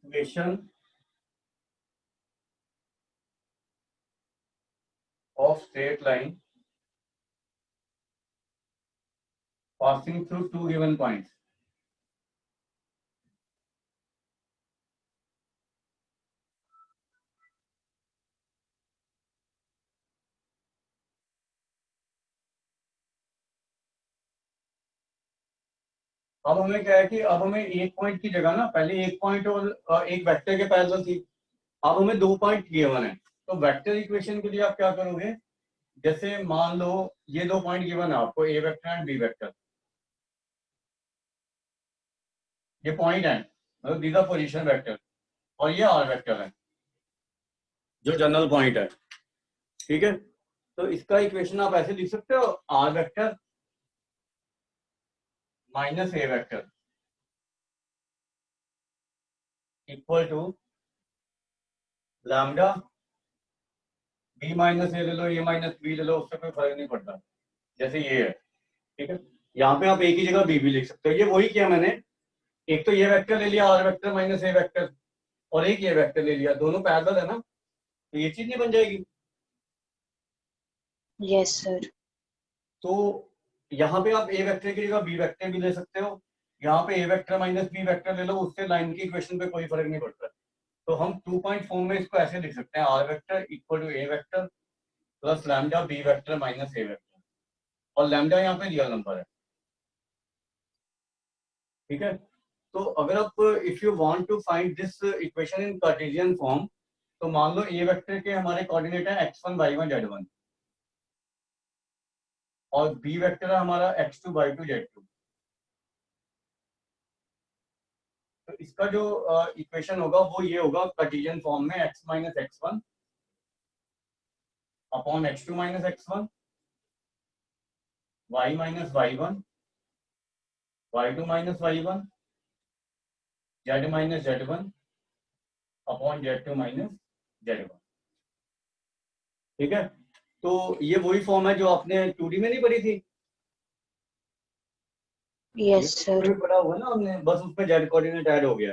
equation of straight line passing through two given points. अब हमें क्या है कि अब हमें एक पॉइंट की जगह ना, पहले एक पॉइंट और एक वेक्टर के पैरेलल थी, अब हमें दो पॉइंट गिवन है। तो वेक्टर इक्वेशन के लिए आप क्या करोगे, जैसे मान लो ये दो पॉइंट गिवन है आपको, A vector and B vector. ये पॉइंट है, मतलब दीज आर पोजीशन वेक्टर, और ये आर वेक्टर है जो जनरल पॉइंट है। ठीक है, तो इसका इक्वेशन आप ऐसे लिख सकते हो, R vector minus A vector equal to lambda B minus A ले लो, ए माइनस बी ले लो, उससे कोई फर्क नहीं पड़ता, जैसे ये है। ठीक है, यहाँ पे आप एक ही जगह बी भी लिख सकते हो, ये वही किया मैंने। एक तो ये वेक्टर ले लिया R vector minus A vector, और एक ये वेक्टर ले लिया, दोनों पैरेलल है ना, तो ये चीज नहीं बन जाएगी? Yes sir. तो यहाँ पे आप ए वेक्टर की जगह बी वेक्टर भी ले सकते हो, यहाँ पे ए वेक्टर माइनस बी वेक्टर ले लो, उससे लाइन की इक्वेशन पे कोई फर्क नहीं पड़ता। तो हम 2 पॉइंट फॉर्म में इसको ऐसे लिख सकते हैं, R vector equal to A vector plus lambda B vector minus A vector, और लैम्डा यहाँ पे रियल नंबर है। ठीक है, तो अगर आप if you want to find this equation in Cartesian form, तो मान लो ए वेक्टर के हमारे कोऑर्डिनेट है x1 y1 z1, और बी वेक्टर है हमारा x2 y2 z2। तो इसका जो इक्वेशन होगा वो ये होगा कार्टेशियन फॉर्म में, x minus x1 upon x2 minus x1, y minus y1, y2 minus y1, z minus z1 upon z2 minus z1। ठीक है, तो ये वही फॉर्म है जो आपने 2D में नहीं पढ़ी थी। Yes sir. पढ़ा हुआ ना हमने, बस उसमें z कोऑर्डिनेट ऐड हो गया,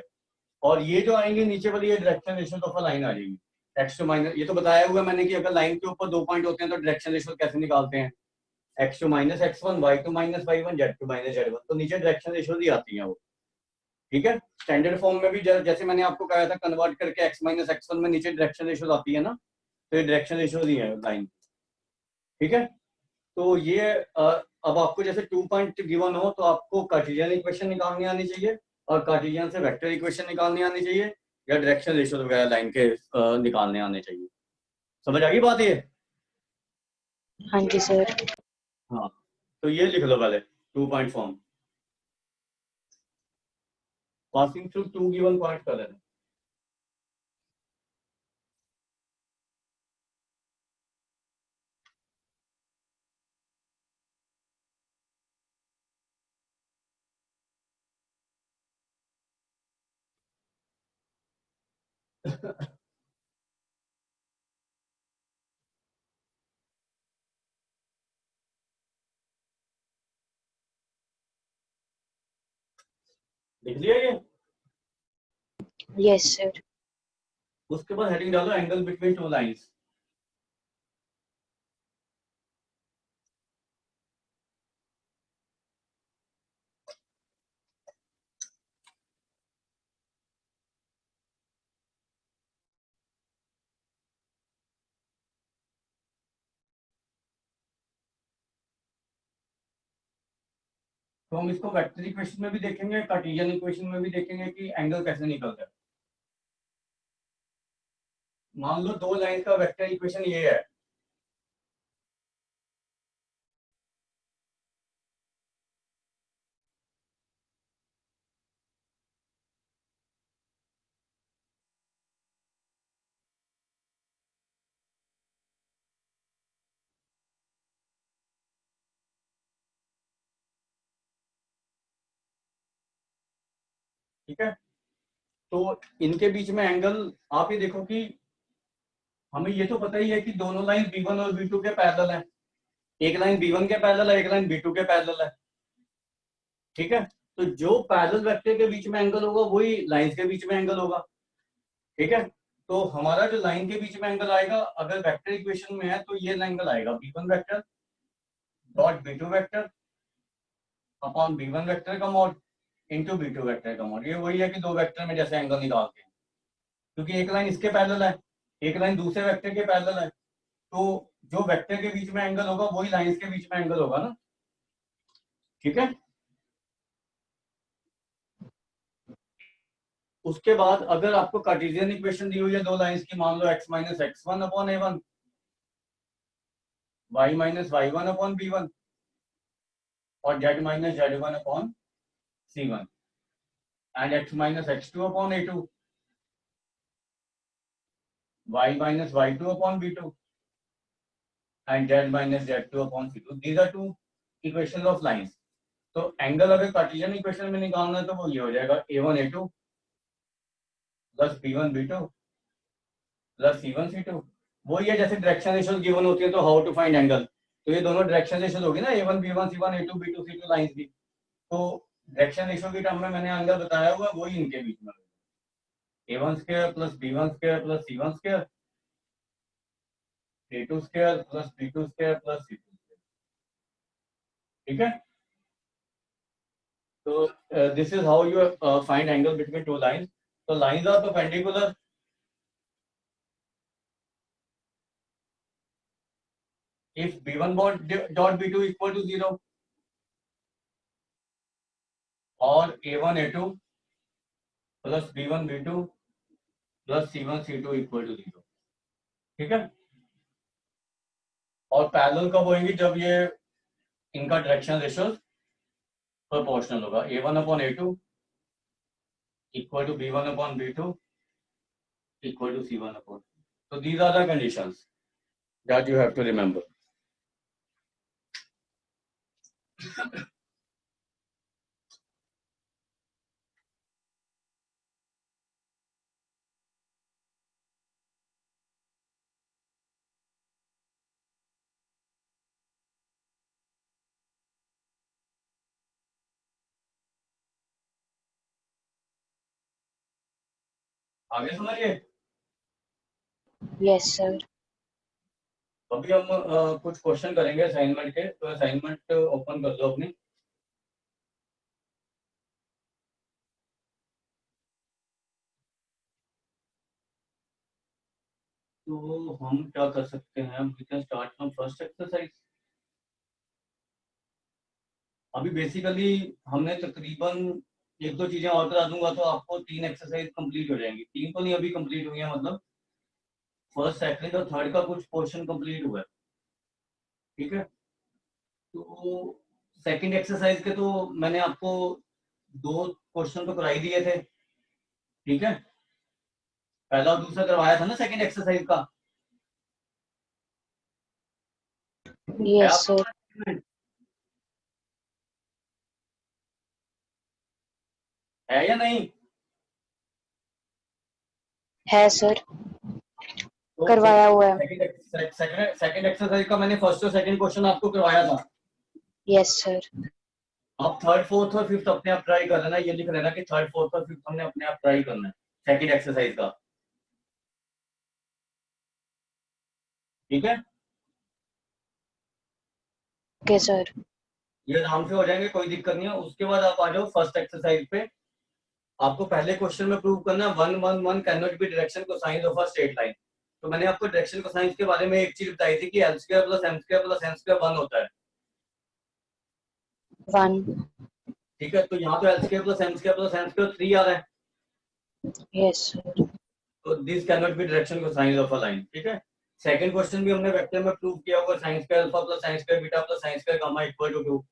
और ये जो आएंगे नीचे वाली ये डायरेक्शन रेशियो ऑफ लाइन आ जाएगी, x2 माइनस, ये तो बताया हुआ मैंने कि अगर लाइन के ऊपर दो पॉइंट होते हैं तो डायरेक्शन रेशियो कैसे निकालते हैं, x2 minus x1, y2 minus y1, z2 minus z1, तो नीचे डायरेक्शन रेशियो ही आती हैं वो। ठीक है, स्टैंडर्ड फॉर्म में भी जैसे मैंने आपको कहा था, कन्वर्ट करके x माइनस x1 में नीचे डायरेक्शन रेशियो आती है ना, तो ये डायरेक्शन रेशियो ही है लाइन। ठीक है, तो ये अब आपको जैसे 2 पॉइंट गिवन हो तो आपको कार्टेशियन इक्वेशन निकालनी आनी चाहिए, और कार्टेशियन से वेक्टर इक्वेशन निकालनी आनी चाहिए, या डायरेक्शन रेशियो वगैरह लाइन के निकालने आने चाहिए। समझ आ गई बात ये? हाँ जी सर। हाँ, तो ये लिख लो पहले 2 point form, passing through 2 given point कर लेना। लिख लिया ये? Yes sir. उसके बाद हेडिंग डालो एंगल बिटवीन टू लाइंस। तो हम इसको वेक्टर इक्वेशन में भी देखेंगे, कार्टेशियन इक्वेशन में भी देखेंगे कि एंगल कैसे निकलता है। मान लो दो लाइन का वेक्टर इक्वेशन ये है, ठीक है, तो इनके बीच में एंगल आप ये देखो कि हमें ये तो पता ही है कि दोनों लाइन B1 और B2 के पैरेलल हैं, एक लाइन B1 के पैरेलल है, एक लाइन B2 के पैरेलल है। ठीक है, तो जो पैरेलल वेक्टर के बीच में एंगल होगा वही लाइंस के बीच में एंगल होगा। ठीक है। तो हमारा जो लाइन के बीच में एंगल आएगा, अगर वेक्टर इक्वेशन में है तो ये एंगल आएगा b1 vector dot b2 vector upon b1 vector का मॉड इंटू b2 वेक्टर का मॉड। ये वही है कि दो वेक्टर में जैसे एंगल निकालते हैं, क्योंकि एक लाइन इसके पैरेलल है, एक लाइन दूसरे वेक्टर के पैरेलल है, तो जो वेक्टर के बीच में एंगल होगा वही लाइंस के बीच में एंगल होगा ना। ठीक है। उसके बाद अगर आपको कार्टेशियन इक्वेशन दी हुई है दो लाइंस की, मान लो x minus x1 upon a1, y minus y1 upon b1 और z minus z1 upon c1 and x minus x2 upon a2, y minus y2 upon b2 and z minus z2 upon c2। These are two equation of lines. तो angle अगर Cartesian equation में निकालना है तो वो ये हो जाएगा a1 a2 plus b1 b2 plus c1 c2। वही है जैसे डायरेक्शन रेशियोज गिवन होती है तो हाउ टू फाइंड एंगल, तो ये दोनों डायरेक्शन रेशियोज होगी ना, a1 b1 c1 a2 b2 c2 lines की। तो डायरेक्शन रेशियो की टर्म में मैंने एंगल बताया हुआ वही इनके बीच में, a1 square plus b1 square plus c1 square, a2 square plus b2 square plus c2 square. ठीक है। तो this is how you find angle between two lines. तो lines are perpendicular if b1 dot b2 equal to 0 और a1 a2 plus b1 b2 plus c1 c2 equal to 0। ठीक है। और parallel कब होंगी, जब ये इनका डायरेक्शन रेशियो प्रोपोर्शनल होगा, a1 upon a2 equal to b1 upon b2 equal to c1 upon. So these are the conditions that you have to remember. आगे समझिए। Yes sir. अभी हम कुछ क्वेश्चन करेंगे असाइनमेंट के, तो असाइनमेंट ओपन कर दो अपनी। तो हम क्या कर सकते हैं, we can start from first exercise. अभी बेसिकली हमने तकरीबन एक दो चीजें और करा दूंगा तो आपको 3 एक्सरसाइज कंप्लीट हो जाएंगी। 3 तो नहीं अभी कंप्लीट हुई है, मतलब फर्स्ट सेकंड और थर्ड का कुछ पोर्शन कंप्लीट हुआ है। ठीक है। तो सेकंड एक्सरसाइज के तो मैंने आपको 2 क्वेश्चन तो करा ही दिए थे। ठीक है। पहला और दूसरा करवाया था ना सेकंड एक्सरसाइज का। है यस आपको सर। है या नहीं? है सर, तो करवाया हुआ है। सेकंड एक्सरसाइज का मैंने फर्स्ट और सेकंड क्वेश्चन आपको करवाया था। Yes sir. आप थर्ड फोर्थ और फिफ्थ अपने आप ट्राई कर लेना, ये लिख लेना कि थर्ड फोर्थ और फिफ्थ हमने अपने आप ट्राई करना है सेकंड एक्सरसाइज का। ठीक है। Okay sir. ये आराम से हो जाएंगे, कोई दिक्कत नहीं है। उसके बाद आप आ जाओ फर्स्ट एक्सरसाइज पे। आपको पहले क्वेश्चन में प्रूव करना है 1 1 1 can not be direction cosine of a straight line. तो मैंने आपको डायरेक्शन कोसाइन के बारे में एक चीज बताई थी कि l square plus m square plus n square 1 होता है। 1। ठीक है। तो यहाँ तो l square plus m square plus n square 3 आ रहा है, यस सर। तो this can not be direction cosine of a line. ठीक है। सेकंड क्वेश्चन भी हमने वेक्टर में प्रूव किया होगा, sin square alpha plus sin square beta plus sin square gamma equal to 2।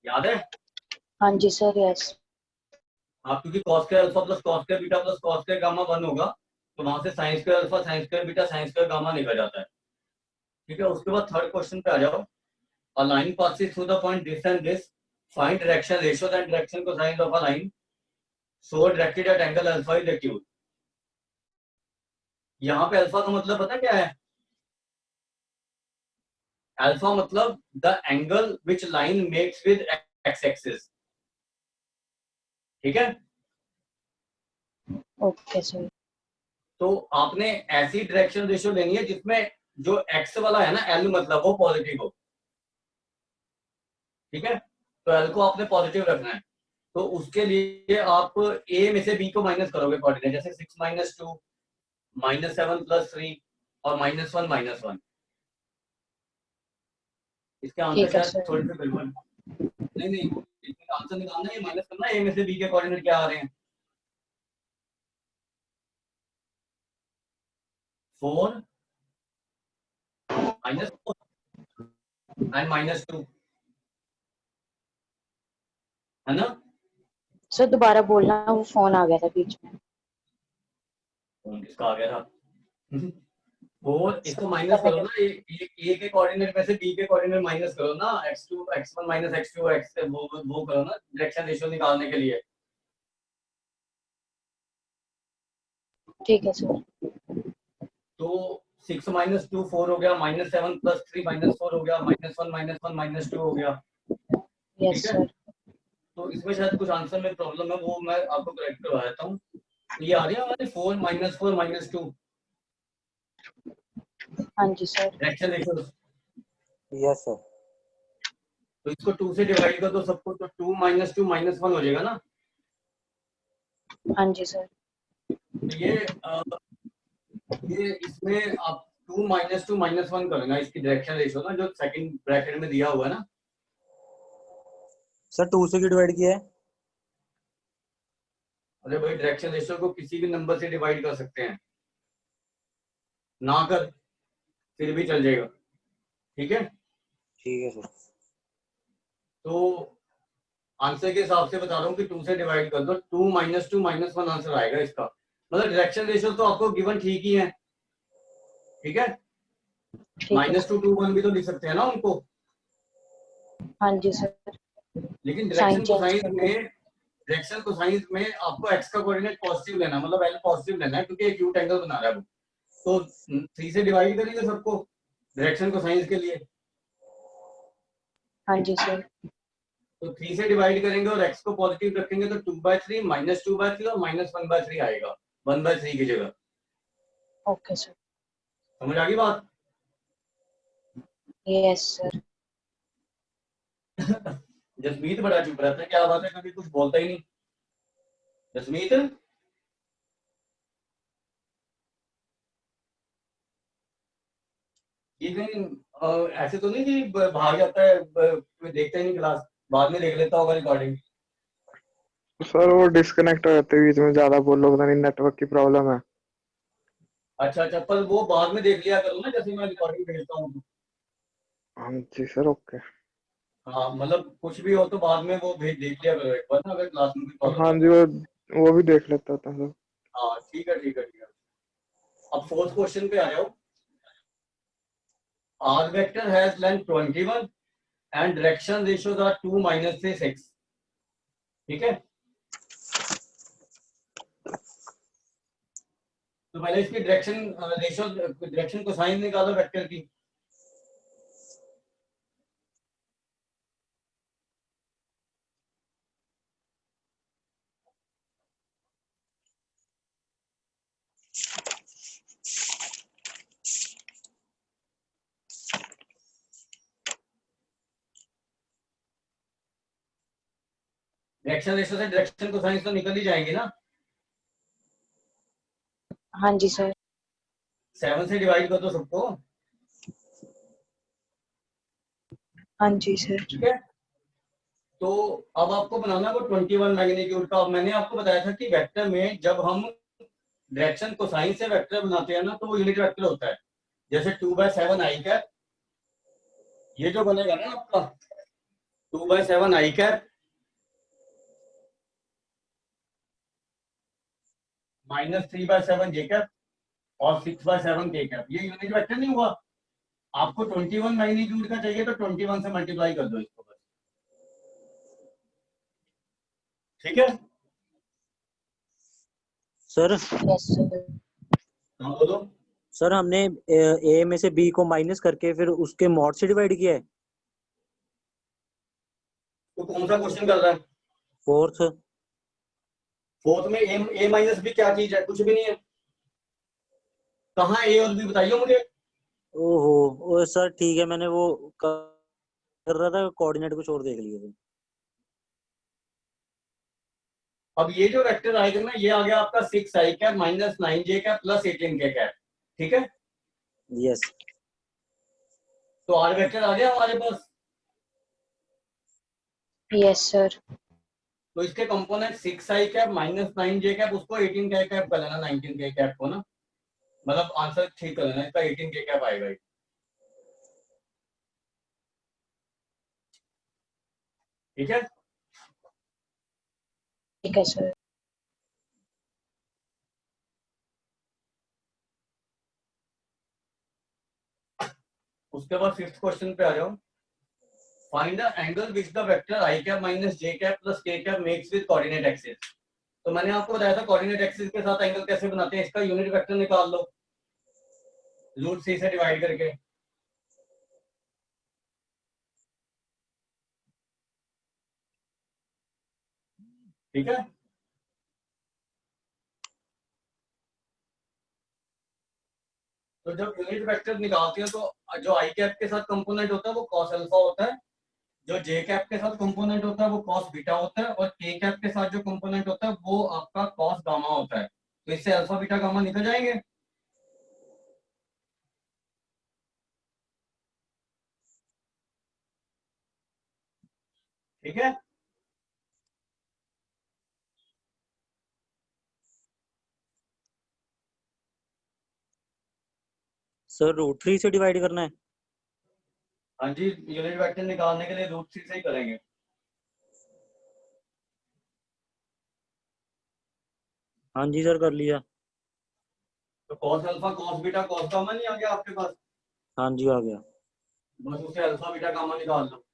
याद है? हाँ जी सर। यस। आप क्योंकि cos square alpha plus cos square beta plus cos square gamma 1 होगा, तो वहां से sin square alpha sin square beta sin square gamma निकल जाता है। ठीक है। उसके बाद थर्ड क्वेश्चन पे आ जाओ। A line passes through the point this and this. Find direction ratios and direction cosines of a line so directed at angle alpha is acute. यहाँ पे अल्फा का मतलब पता क्या है? अल्फा मतलब the angle which line makes with x axis. ठीक है। Okay sir. तो आपने ऐसी डायरेक्शन रेशियो लेनी है जिसमें जो एक्स वाला है ना, एल मतलब वो पॉजिटिव हो, ठीक है। तो एल को आपने पॉजिटिव रखना है। तो उसके लिए आप ए में से बी को माइनस करोगे कोऑर्डिनेट, जैसे 6 - 2 -7 + 3 और -1 -1। इसके आंसर ठीक है शायद सर। थोड़े से गड़बड़, नहीं नहीं, इसका आंसर निकालना है, ये माइनस करना है, ए में से बी के कोऑर्डिनेट क्या आ रहे हैं, 4 -4 एंड -2, है ना। सर दोबारा बोलना, वो फोन आ गया था बीच में। कौन किसका आ गया था? वो इसको माइनस करने करो के। ना, ए के कोऑर्डिनेट में से बी के कोऑर्डिनेट माइनस करो ना, x2 x1 - x2 x, वो करो ना डायरेक्शन रेशियो निकालने के लिए। ठीक है सर। तो 6 - 2 4 हो गया, -7 + 3 -4 हो गया, -1 -1 -2 हो गया, यस ठीक है। सर। तो इसमें शायद कुछ आंसर में प्रॉब्लम है, वो मैं आपको करेक्ट करवा देता हूँ। ये आ रही है हमारी 4 -4 -2 हाँ जी sir. Direction ratio. Yes sir. तो इसको 2 से डिवाइड कर दो सबको, तो 2 - 2 -1 हो जाएगा ना। हाँ जी सर। तो ये इसमें आप 2 - 2 -1 करना, इसकी डायरेक्शन रेशियो ना, जो सेकंड ब्रैकेट में दिया हुआ है ना। सर 2 से क्यों डिवाइड किया है? अरे भाई, डायरेक्शन रेशियो को किसी भी नंबर से डिवाइड कर सकते हैं, ना कर फिर भी चल जाएगा, ठीक है। ठीक है सर। तो आंसर के हिसाब से बता रहा हूँ कि 2 से डिवाइड कर दो, 2 - 2 -1 आंसर आएगा इसका। मतलब डायरेक्शन रेशियो तो आपको गिवन ठीक ही है, ठीक है। ठीक है -2 सर। 2 1 भी तो लिख सकते हैं ना उनको, हाँ जी सर। लेकिन साइन डायरेक्शन को चेंज साइंस करना। में, डायरेक्शन को साइंस में आपको एक्स का कोऑर्डिनेट पॉजिटिव लेना है, मतलब एल पॉजिटिव लेना है, क्योंकि एक्यूट एंगल बना रहा है वो। तो 3 से डिवाइड करेंगे सबको डायरेक्शन को साइंस के लिए। हाँ जी सर। तो 3 से डिवाइड करेंगे और x को पॉजिटिव रखेंगे, तो 2/3 -2/3 और -1/3 आएगा, 1/3 की जगह। Okay sir. समझ आ गई बात? Yes sir. जसमीत बड़ा चुप रहता है, क्या बात है, कभी कुछ बोलता ही नहीं जसमीत। ये कहीं ऐसे तो नहीं कि भाग जाता है, कोई देखता ही नहीं क्लास, बाद में देख लेता होगा रिकॉर्डिंग। सर वो डिस्कनेक्ट हो जाते हैं बीच में, ज्यादा बोलो, पता नहीं नेटवर्क की प्रॉब्लम है। अच्छा अच्छा, पर वो बाद में देख लिया करो ना, जैसे मैं रिकॉर्डिंग भेजता हूँ। हाँ जी सर, ओके। हाँ, मतलब कुछ भी हो तो बाद में वो भेज देख लिया करो एक बार ना, अगर क्लास में कोई प्रॉब्लम हाँ है जी, तो। वो भी देख लेता था सर। हाँ ठीक है ठीक है ठीक है। अब फोर्थ क्वेश्चन पे आ जाओ। R vector has length 21 and direction ratios are 2 - 6, ठीक है। तो पहले इसकी डायरेक्शन रेशियो, डायरेक्शन कोसाइन निकालो वेक्टर की। डायरेक्शन रेशियो से डायरेक्शन कोसाइन तो निकल ही जाएंगे ना। हाँ जी सर। 7 से डिवाइड कर दो सबको, हाँ जी सर। ठीक है। तो अब आपको बनाना वो 21 मैग्नीट्यूड का। अब मैंने आपको बताया था कि वेक्टर में जब हम डायरेक्शन कोसाइन से वेक्टर बनाते हैं ना, तो वो यूनिट वेक्टर होता है। जैसे 2/7 आई कैप, ये जो बनेगा ना आपका 2/7 आई कैप -3/7 जे कैप और 6/7 के कैप, ये यूनिट वेक्टर नहीं हुआ। आपको 21 मैग्नीट्यूड का चाहिए तो 21 से मल्टीप्लाई कर दो इसको बस, ठीक है। Sir yes sir. हाँ बोलो। सर हमने ए में से बी को माइनस करके फिर उसके मॉड से डिवाइड किया है। तो कौन सा क्वेश्चन कर रहा है? फोर्थ। फोर्थ में ए माइनस बी क्या चीज है? कुछ भी नहीं है। कहाँ ए और बी बताइए मुझे। ओहो, ओ सर ठीक है, मैंने वो कर रहा था, कोऑर्डिनेट कुछ और देख लिए थे। अब ये जो वेक्टर आएगा ना, ये आ गया आपका 6i cap minus 9j cap plus 18k cap. ठीक है, यस। तो आर वेक्टर आ गया हमारे पास। Yes sir. तो इसके component 6i cap minus 9j cap, उसको 18k कैप कर लेना, 19k कैप को ना, मतलब आंसर ठीक कर लेना, इसका 18k कैप आएगा ये। ठीक है, ठीक है सर। उसके बाद फिफ्थ क्वेश्चन पे आ जाओ। Find the angle which the vector i cap minus j cap plus k cap makes with coordinate axis. तो मैंने आपको बताया था कोऑर्डिनेट एक्सिस के साथ एंगल कैसे बनाते हैं, इसका यूनिट वेक्टर निकाल लो रूट सी से डिवाइड करके। ठीक है, तो जब यूनिट वेक्टर निकालते हैं तो जो आई कैप के साथ कंपोनेंट होता है वो कॉस अल्फा होता है, जो जे कैप के साथ कंपोनेंट होता है वो कॉस बीटा होता है, और के कैप के साथ जो कंपोनेंट होता है वो आपका कॉस गामा होता है। तो इससे अल्फा बीटा गामा निकल जाएंगे। ठीक है, सर √3 से डिवाइड करना है? हाँ जी, यूनिट वेक्टर निकालने के लिए रूट सी से ही करेंगे। हाँ जी सर, कर लिया। तो cos alpha cos beta cos gamma नहीं आ गया आपके पास? हाँ जी, आ गया। बस उसे अल्फा बीटा गामा निकाल लो।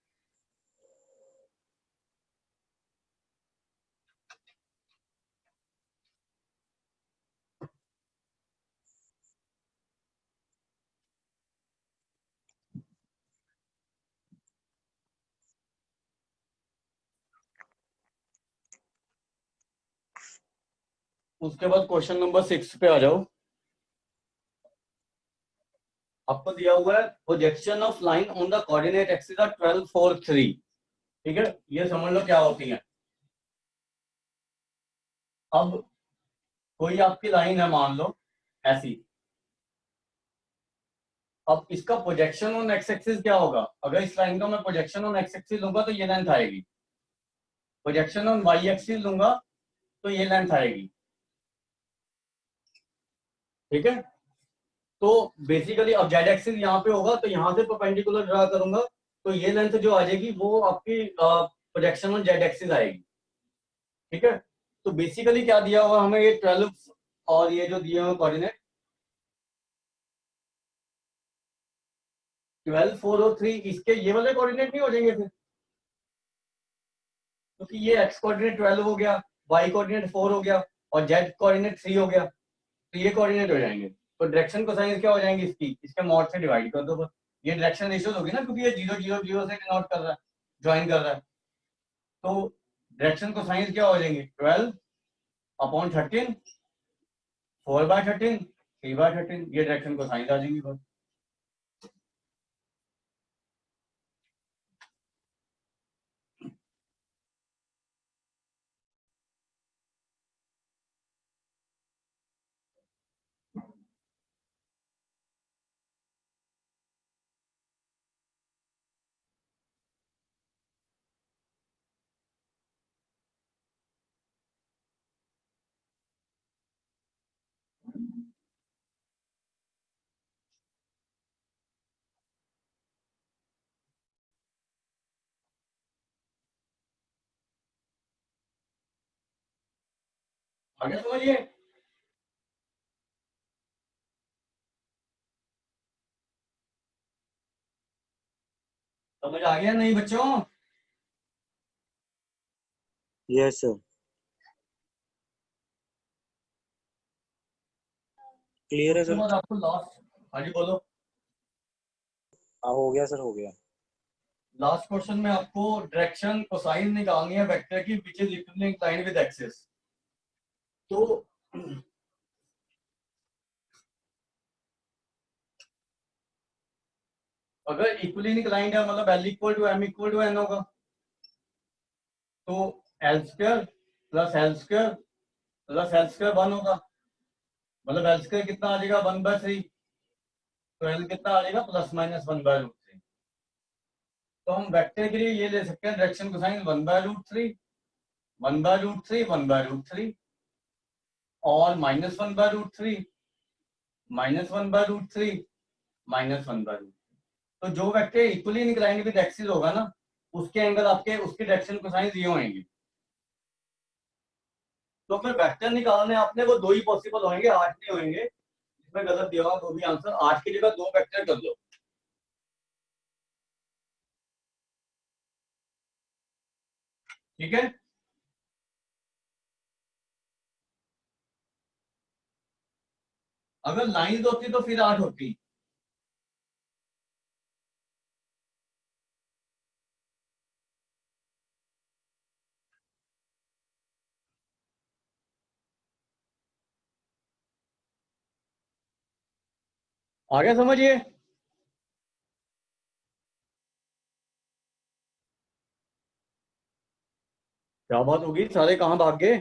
उसके बाद क्वेश्चन नंबर 6 पे आ जाओ। आपको दिया हुआ है projection of line on the coordinate axis are 12 4 3। ठीक है, ये समझ लो क्या होती है। अब कोई आपकी लाइन है मान लो ऐसी, अब इसका प्रोजेक्शन ऑन एक्स एक्सिस क्या होगा? अगर इस लाइन का मैं प्रोजेक्शन ऑन एक्स एक्सिस लूंगा तो ये लेंथ आएगी, प्रोजेक्शन ऑन वाई एक्सिस लूंगा तो ये लेंथ आएगी। ठीक है, तो बेसिकली अब जेड एक्सिस यहाँ पे होगा तो यहाँ से परपेंडिकुलर ड्रा करूंगा, तो ये लेंथ जो आ जाएगी वो आपकी प्रोजेक्शन ऑन जेड एक्सिस आएगी। ठीक है, तो बेसिकली क्या दिया हुआ हमें, ये 12 और ये जो दिए हुए कोऑर्डिनेट 12 4 और 3, इसके ये वाले कोऑर्डिनेट नहीं हो जाएंगे फिर? क्योंकि ये एक्स कोऑर्डिनेट 12 हो गया, वाई कोऑर्डिनेट 4 हो गया और जेड कोऑर्डिनेट 3 हो गया, तो ये कोऑर्डिनेट हो जाएंगे। तो डायरेक्शन कोसाइंस क्या हो जाएंगे इसकी, इसके मॉड से डिवाइड कर दो बस। ये डायरेक्शन रेशियोज होगी ना, क्योंकि ये 0 0 0 से डिनोट कर रहा है, ज्वाइन कर रहा है। तो डायरेक्शन कोसाइंस क्या हो जाएंगे, 12 अपॉन 13, 4/13, 3/13, ये डायरेक्शन कोसाइंस आ जाएंगी बस। आगे समझिए। समझ आ गया नहीं बच्चों? यस सर, क्लियर है उसके सर। बाद आपको लास्ट, हाँ जी बोलो। हाँ, हो गया सर, हो गया। लास्ट क्वेश्चन में आपको डायरेक्शन कोसाइन निकालनी है वेक्टर की which is equivalent line with axis. तो अगर इक्वली इंक्लाइंड है मतलब L equal to M equal to N होगा, तो L square plus L square plus L square 1 होगा, मतलब L स्क्वायर कितना आ जाएगा 1/3, तो L कितना आ जाएगा ±1/√3। तो हम वेक्टर के लिए ये ले सकते हैं डायरेक्शन कोसाइन 1/√3 1/√3 1/√3 और -1/√3 -1/√3 -1/√3। तो जो vector equally inclined with axis होगा ना, उसके एंगल आपके उसके डायरेक्शन कोसाइन ये होंगे। तो फिर वेक्टर निकालने आपने वो दो ही पॉसिबल होंगे, 8 नहीं होंगे। इसमें गलत दिया हुआ वो भी आंसर, 8 की जगह 2 वेक्टर कर लो। ठीक है, अगर लाइंस होती तो फिर 8 होती। आगे समझिए, क्या बात होगी, सारे कहाँ भाग गए?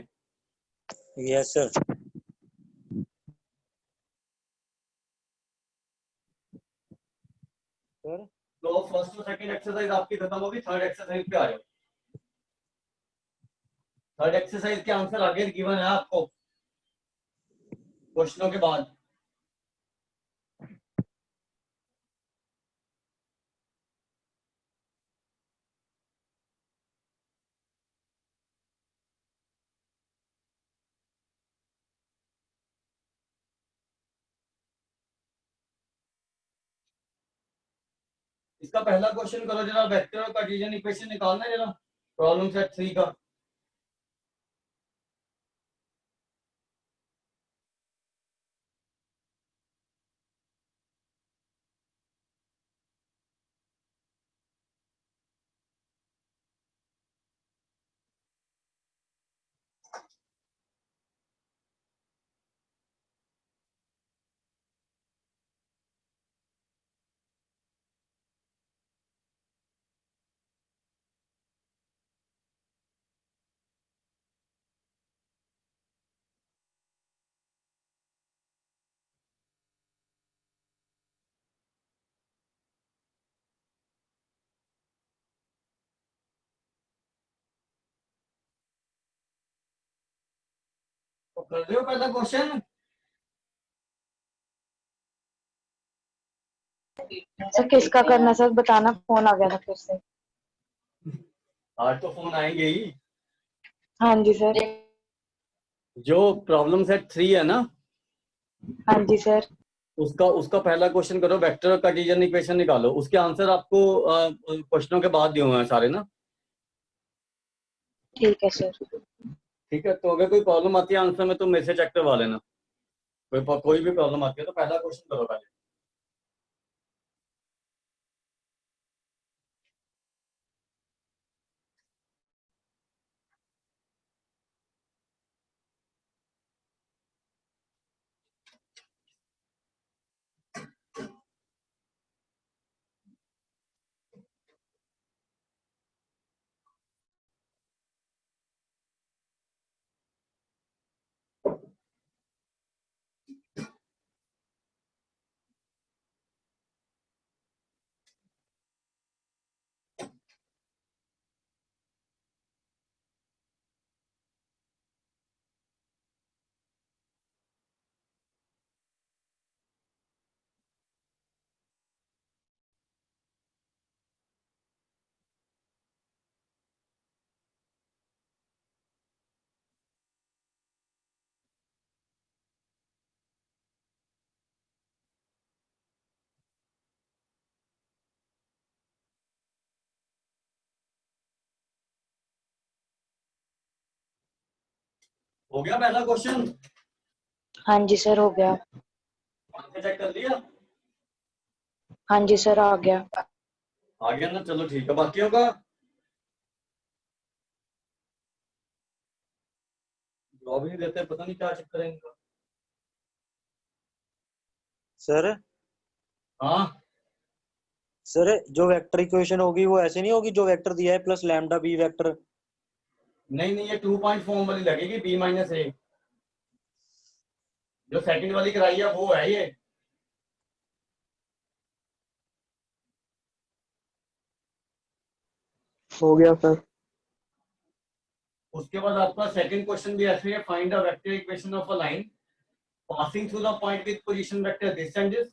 Yes sir. सर तो फर्स्ट और सेकंड एक्सरसाइज आपकी खत्म होगी, थर्ड एक्सरसाइज पे आ जाओ। थर्ड एक्सरसाइज के आंसर आगे गिवन है आपको क्वेश्चनों के बाद। इसका पहला क्वेश्चन करो जरा, वेक्टर और कार्टेशियन इक्वेशन निकालना है जरा, प्रॉब्लम सेट 3 का। तो कर रहे हो पहला क्वेश्चन? सर किसका करना सर बताना, फोन आ गया था फिर से। आज तो फोन आएंगे ही। हाँ जी सर। जो प्रॉब्लम सेट 3 है ना, हाँ जी सर। उसका उसका पहला क्वेश्चन करो, वेक्टर और कार्टेशियन इक्वेशन निकालो। उसके आंसर आपको क्वेश्चनों के बाद दिए हुए हैं सारे ना। ठीक है सर। ठीक है, तो अगर कोई प्रॉब्लम आती है आंसर में तो मेरे से चेक करवा लेना। कोई भी प्रॉब्लम आती है तो पहला क्वेश्चन करो पहले। हो गया पहला क्वेश्चन? हाँ जी सर हो गया। आंसर चेक कर लिया? हाँ जी सर आ गया। आ गया ना, चलो ठीक है। बाकियों का जवाब ही नहीं देते, पता नहीं क्या चक्कर है इनका। सर हाँ सर जो वेक्टर इक्वेशन होगी वो ऐसे नहीं होगी, जो वेक्टर दिया है प्लस लैम्डा बी वेक्टर। नहीं नहीं, ये 2 पॉइंट फॉर्म वाली लगेगी, बी माइनस ए। जो सेकंड वाली कराई है वो है ये। हो गया सर। उसके बाद आपका सेकंड क्वेश्चन भी ऐसे है, find the vector equation of a line passing through the point with position vector this and this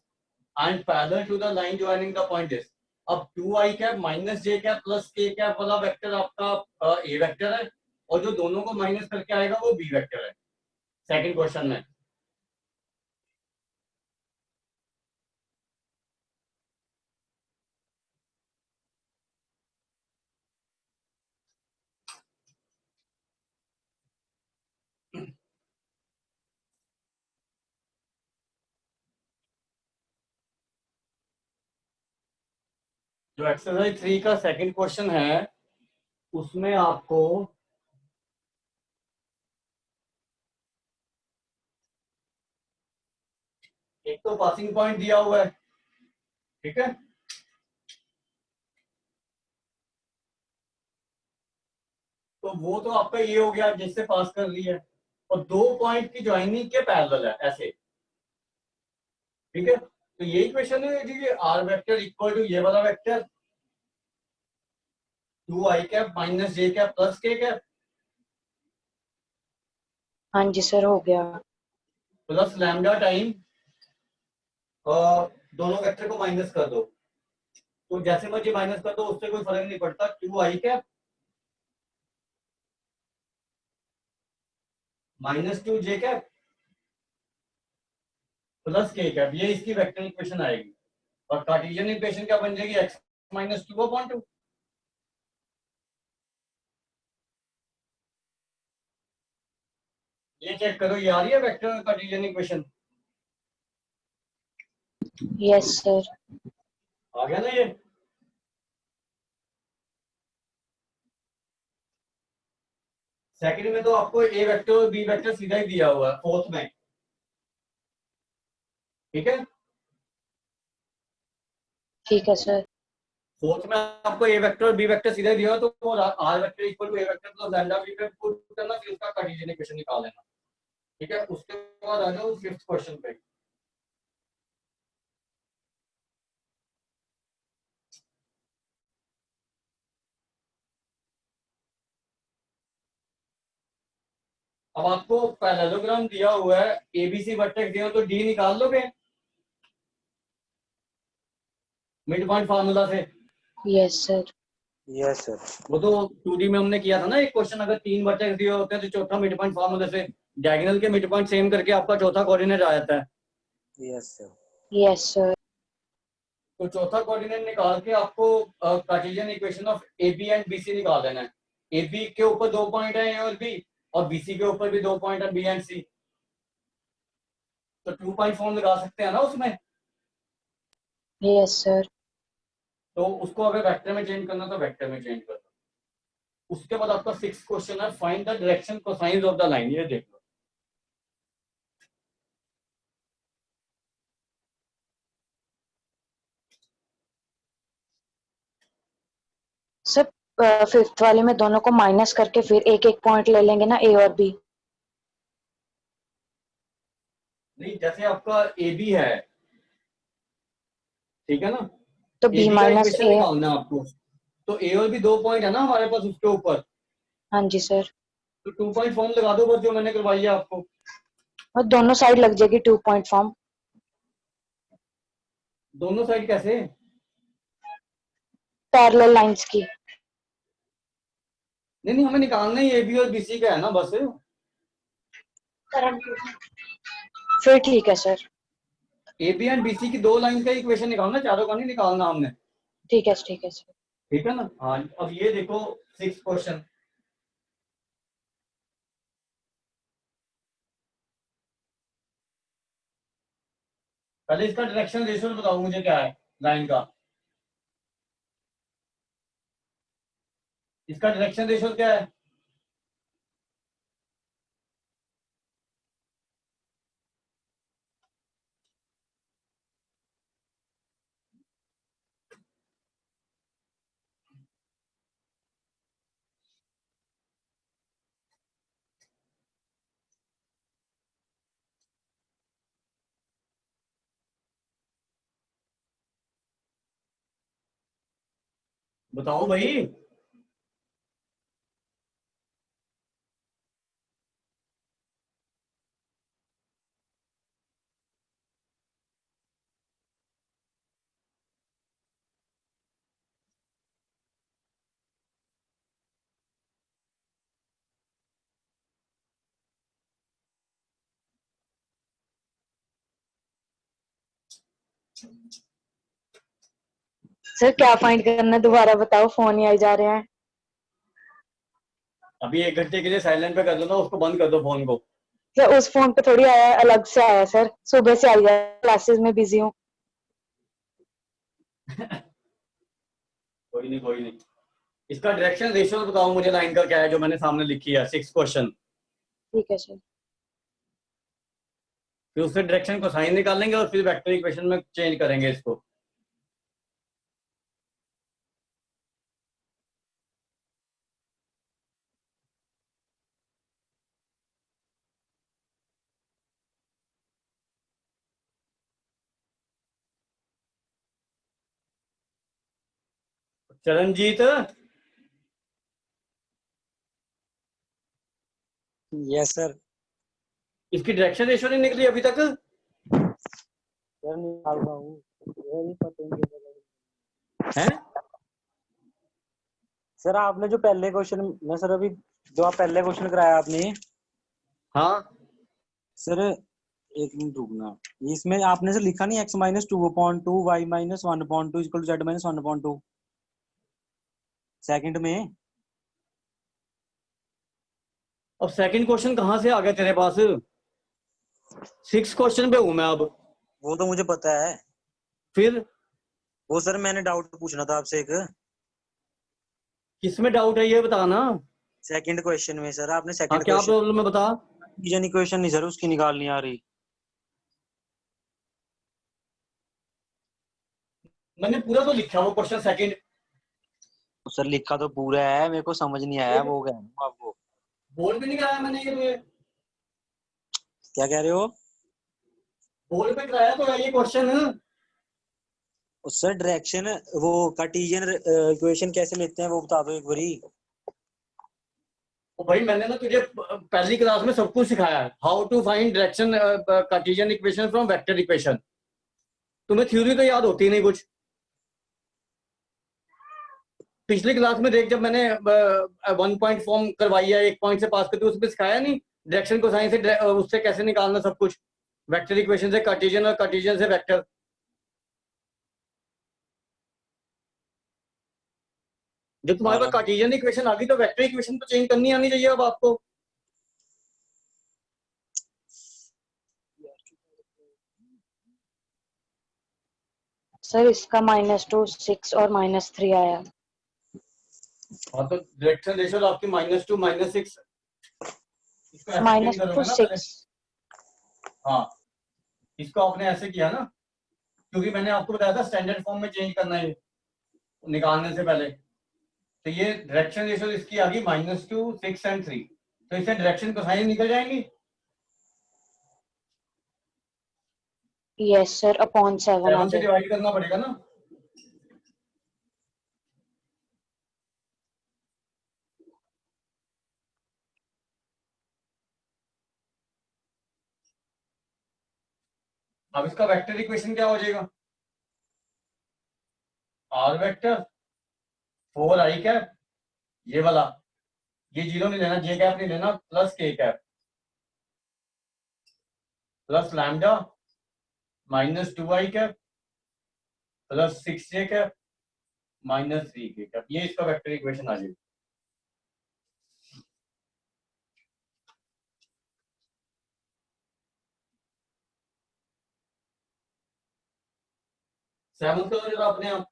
and parallel to the line joining the point this। अब 2i कैप माइनस जे cap plus के cap वाला vector आपका ए vector है, और जो दोनों को minus करके आएगा वो बी वेक्टर है सेकंड क्वेश्चन में। जो एक्सरसाइज 3 का सेकंड क्वेश्चन है उसमें आपको एक तो पासिंग पॉइंट दिया हुआ है, ठीक है, तो वो तो आपका ये हो गया जिससे पास कर लिया है, और दो पॉइंट की ज्वाइनिंग के पैरेलल है ऐसे, ठीक है। तो ये इक्वेशन है जी, आर वेक्टर इक्वल टू ये वाला वेक्टर 2i कैप माइनस जे कैप प्लस के कैप हाँ जी सर, हो गया। प्लस लैम्डा टाइम दोनों वेक्टर को माइनस कर दो, तो जैसे मर्जी माइनस कर दो उससे कोई फर्क नहीं पड़ता। 2i कैप माइनस 2 जे कैप प्लस के कैप, ये इसकी वेक्टर इक्वेशन आएगी। और कार्टेशियन इक्वेशन क्या बन जाएगी, x माइनस 2 अपॉन 2। ये चेक करो, ये आ रही है vector Cartesian equation, yes sir. आ गया ना ये। सेकंड में तो आपको ए वेक्टर और बी वेक्टर सीधा ही दिया हुआ है फोर्थ में, ठीक है। ठीक है सर। फोर्थ में आपको ए वेक्टर और बी वेक्टर सीधा ही दिया हुआ, तो वो R vector equal to A vector plus lambda B पे पुट करना, फिर उसका कार्टेशियन इक्वेशन निकाल लेना, ठीक है। उसके बाद आ जाओ फिफ्थ क्वेश्चन पे। अब आपको पैरेललोग्राम दिया हुआ है, एबीसी वर्टेक्स दिया हो, तो डी निकाल लोगे मिड पॉइंट फार्मूला से। Yes sir. Yes sir. वो तो 2D में हमने किया था ना एक क्वेश्चन, अगर 3 वर्टेक्स दिए होते हैं तो चौथा मिड पॉइंट फार्मूला से डायगोनल के मिड पॉइंट सेम करके आपका चौथा कोऑर्डिनेट आ जाता है। Yes sir. Yes sir. तो चौथा कोऑर्डिनेट निकाल के आपको Cartesian equation of A B and B C निकाल देना है। ए बी के ऊपर 2 पॉइंट है ए और बी, और बी सी के ऊपर भी 2 पॉइंट है बी एंड सी, तो 2 पॉइंट फॉर्म लगा सकते हैं ना उसमें। Yes sir. तो उसको अगर वेक्टर में चेंज करना तो वेक्टर में चेंज कर दो। उसके बाद आपका 6th क्वेश्चन है, find the direction cosines of the line. ये देख लो, सर फिफ्थ वाले में दोनों को माइनस करके फिर एक एक पॉइंट ले लेंगे ना, ए और बी। नहीं जैसे आपका ए बी है, ठीक है ना, तो ए बी बी का माइनस इक्वेशन ए। निकालना है आपको, तो ए और बी 2 पॉइंट है ना हमारे पास उसके ऊपर, हाँ जी सर। तो 2 पॉइंट फॉर्म लगा दो बस, जो मैंने करवाई है आपको। और दोनों साइड लग जाएगी 2 पॉइंट फॉर्म। दोनों साइड कैसे, पैरेलल लाइंस की। नहीं नहीं, हमें निकालना ही ए बी और बी सी का है ना बस। फिर ठीक है sir. A B and B C की 2 लाइन का इक्वेशन निकालना, चारों का नहीं निकालना हमने, ठीक है, ठीक है सर। ठीक है ना। हाँ अब ये देखो 6th क्वेश्चन, पहले इसका डायरेक्शन रेशियो बताओ मुझे क्या है लाइन का, इसका डायरेक्शन रेशियो क्या है। बताओ भाई। सर क्या फाइंड करना है दोबारा बताओ, फोन ही आई जा रहे हैं। अभी 1 घंटे के लिए साइलेंट पे कर दो ना, उसको बंद कर दो फोन को। सर उस फोन पे थोड़ी आया है, अलग से आया है सर, सुबह से आई है, क्लासेस में बिजी हूँ। कोई नहीं कोई नहीं। इसका डायरेक्शन रेशियो बताओ मुझे, लाइन का क्या है जो मैंने सामने लिखी है, 6 क्वेश्चन। ठीक है सर। फिर उससे डायरेक्शन को साइन निकालेंगे और फिर वेक्टर इक्वेशन में चेंज करेंगे इसको। Charanjit, yes sir. इसकी डायरेक्शन रेशियो नहीं निकली अभी तक। सर निकाल रहा हूँ, यही पता नहीं चला। हैं? सर आपने जो पहले क्वेश्चन में सर अभी जो आप पहले क्वेश्चन कराया आपने, हाँ सर एक मिनट रुकना, इसमें आपने सर लिखा नहीं x minus 2/2 y minus 1/2 equal to z minus 1/2 second में। अब सेकंड क्वेश्चन कहाँ से आ गया तेरे पास? 6 क्वेश्चन पे हूं मैं अब। वो तो मुझे पता है, फिर वो सर मैंने डाउट पूछना था आपसे एक। किसमें डाउट है ये बताना। सेकंड क्वेश्चन में सर आपने हाँ सेकंड क्या क्वेश्चन, प्रॉब्लम है बता। डिवीजन इक्वेशन नहीं सर उसकी निकालनी आ रही। मैंने पूरा तो लिखा वो क्वेश्चन सेकंड। तो सर लिखा तो पूरा है, मेरे को समझ नहीं आया वो क्या है आपको। बोर्ड पे नहीं कराया मैंने ये तुम्हें। क्या कह रहे हो? बोर्ड पे कराया तो है ये क्वेश्चन। सर डायरेक्शन, वो कार्टेशियन इक्वेशन कैसे लेते हैं वो बता दो एक बारी। भाई मैंने ना तुझे पहली क्लास में सब कुछ सिखाया है, how to find direction Cartesian equation from vector equation. तुम्हें थ्योरी तो याद होती नहीं कुछ। पिछली क्लास में देख, जब मैंने 1 पॉइंट फॉर्म करवाई है, 1 पॉइंट से पास करके उसमें सिखाया नहीं डायरेक्शन को साइन से उससे कैसे निकालना सब कुछ, वेक्टर इक्वेशन से कार्टेशियन और कार्टेशियन से वेक्टर। जब तुम्हारे पास हाँ कार्टेशियन इक्वेशन आ गई तो वेक्टर इक्वेशन तो चेंज करनी आनी चाहिए अब आपको। सर इसका -2 6 और -3 आया। हाँ तो डायरेक्शन रेशियो आपकी -2 -6। इसको ऐसे चेंज करोगे ना पहले। -6। हाँ, इसको आपने ऐसे किया ना, क्योंकि मैंने आपको बताया था स्टैंडर्ड फॉर्म में चेंज करना है निकालने से पहले। तो ये डायरेक्शन रेशियो इसकी आ गई -2 6 और 3। तो इससे डायरेक्शन कोसाइन निकल जाएंगी। यस सर, अपॉन 7 आ 7 से जाएगा। डिवाइड करना पड़ेगा ना। अब इसका वेक्टर इक्वेशन क्या हो जाएगा? आर वेक्टर 4 i कैप, ये वाला, ये जीरो नहीं लेना, जे कैप नहीं लेना, प्लस के cap plus lambda -2 i cap plus 6 j cap -3 k cap. ये इसका वेक्टर इक्वेशन आ जाएगा। सहमत करो जरा अपने आप।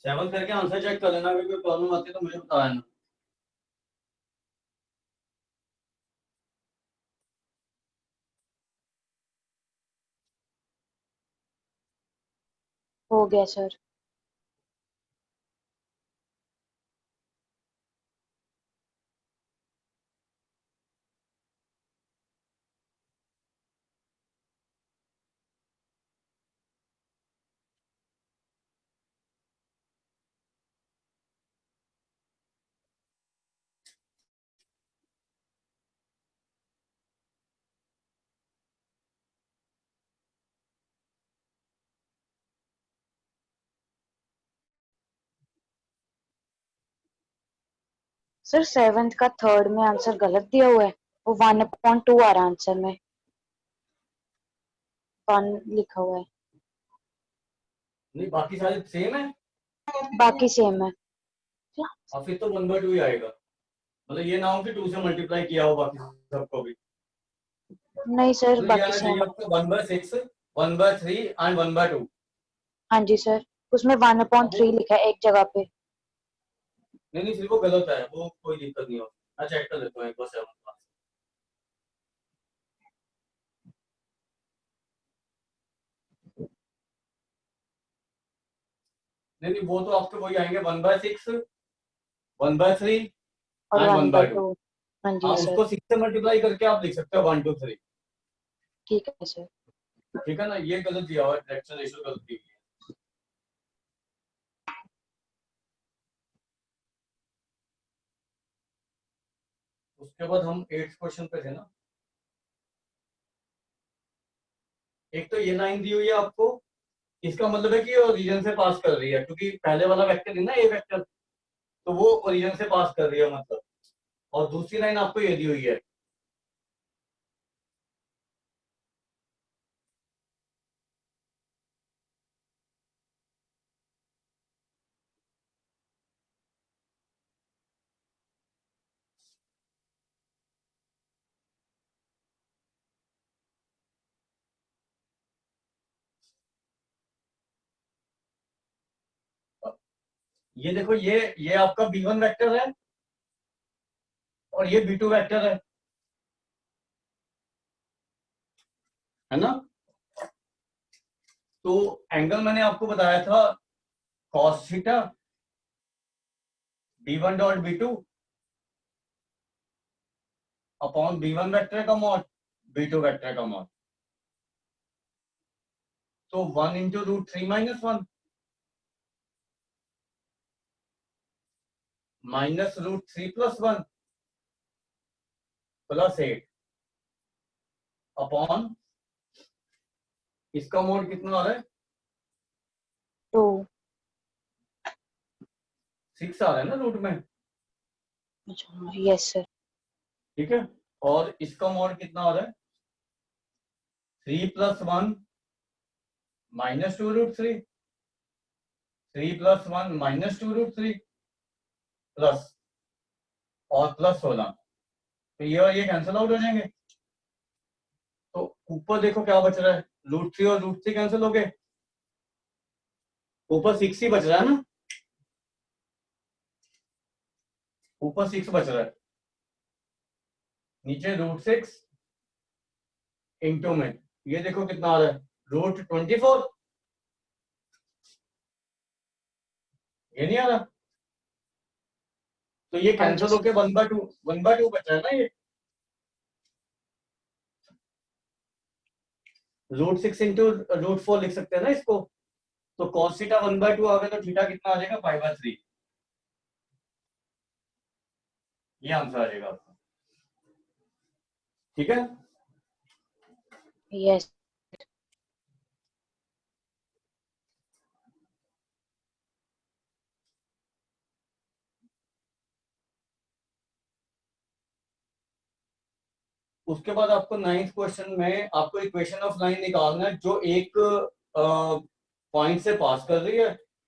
7 करके आंसर चेक कर लेना, अगर कोई प्रॉब्लम आती है तो मुझे बता देना। हो गया सर। सर 7th का 3rd में आंसर गलत दिया हुआ है, वो 1/2 आ रहा है आंसर में, 1 लिखा हुआ है, नहीं बाकी सारे सेम है, बाकी सेम है। और फिर तो 1/2 ही आएगा। मतलब ये ना हो कि 2 से मल्टीप्लाई किया हो बाकी सबको भी। नहीं सर, मतलब ये बाकी आना सेम चाहिए है। आपको 1/6, 1/3 एंड 1/2। हाँ जी सर, उसमें अब 1/3 लिखा है एक जगह पे। नहीं नहीं, फिर वो गलत है, वो कोई दिक्कत नहीं हो। मैं चेक कर लेता हूँ एक बार 7 का। नहीं नहीं, वो तो आपके वही आएंगे 1/6, 1/3 और एंड 1/2। 1/2। हाँ जी हाँ, सर, उसको 6 से मल्टीप्लाई करके आप लिख सकते हो 1 2 3। ठीक है सर। ठीक है ना, ये गलत दिया हुआ है, डायरेक्शन रेशियो गलत दी हुई है। उसके बाद हम 8th क्वेश्चन पे थे ना। एक तो ये लाइन दी हुई है आपको, इसका मतलब है कि ये ओरिजिन से पास कर रही है, क्योंकि पहले वाला वेक्टर है ना ए वेक्टर, तो वो ओरिजिन से पास कर रही है मतलब। और दूसरी लाइन आपको ये दी हुई है। ये देखो, ये आपका B1 वेक्टर है और ये B2 वेक्टर है ना। तो एंगल मैंने आपको बताया था cos theta B1 dot B2 upon B1 vector का मॉड B2 वेक्टर का मॉड। तो 1 इंटू √3 -1 माइनस √3 + 1 +8 अपॉन इसका मोड कितना आ रहा है, 2। 6 आ रहा है ना रूट में। अच्छा, यस सर। ठीक है, और इसका मोड कितना आ रहा है, 3 + 1 -2√3, 3 + 1 -2√3 प्लस और +16। तो ये और ये कैंसिल आउट हो जाएंगे। तो ऊपर देखो क्या बच रहा है, √3 और √3 कैंसिल हो गए, ऊपर 6 ही बच रहा है ना, ऊपर 6 बच रहा है, नीचे √6 इंटू में ये देखो कितना आ रहा है, √24। ये नहीं आ रहा, तो ये हाँ जी कैंसिल सर। होके 1/2, 1/2 बचा है ना ये। √6 इंटू √4 लिख सकते हैं ना इसको। तो cos थीटा 1/2 आ गया, तो थीटा कितना आ जाएगा, 5/3। ये आंसर आ जाएगा आपका। ठीक है, यस। उसके बाद आपको 9th क्वेश्चन में आपको इक्वेशन ऑफ लाइन निकालना है जो एक पॉइंट से पास कर रही है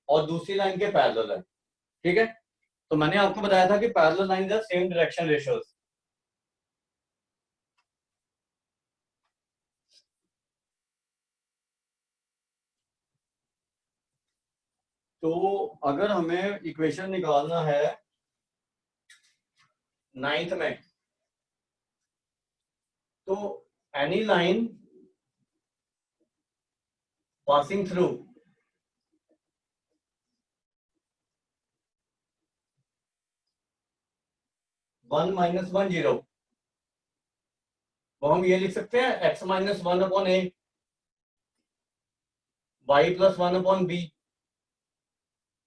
और दूसरी लाइन के पैरेलल है। ठीक है, तो मैंने आपको बताया था कि parallel lines are same direction ratios. तो अगर हमें इक्वेशन निकालना है 9th में, तो any line passing through one minus one zero, वो हम ये लिख सकते हैं x minus one upon A, Y plus one upon B,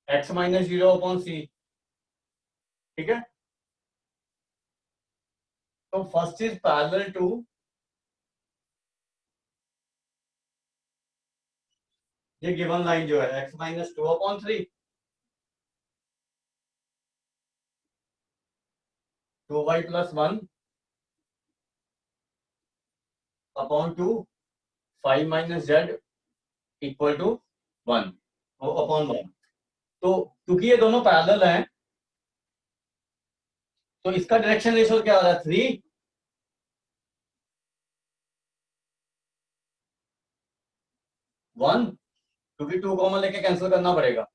x minus zero upon C. ठीक है, तो फर्स्ट इज पैरेलल टू ये गिवन लाइन जो है x minus two upon three, two Y plus one upon two, five minus Z equal to one upon one. तो क्योंकि ये दोनों पैरेलल हैं, तो इसका डायरेक्शन रेशियो क्या आ रहा है, 3 1, क्योंकि 2 कॉमन लेके कैंसिल करना पड़ेगा,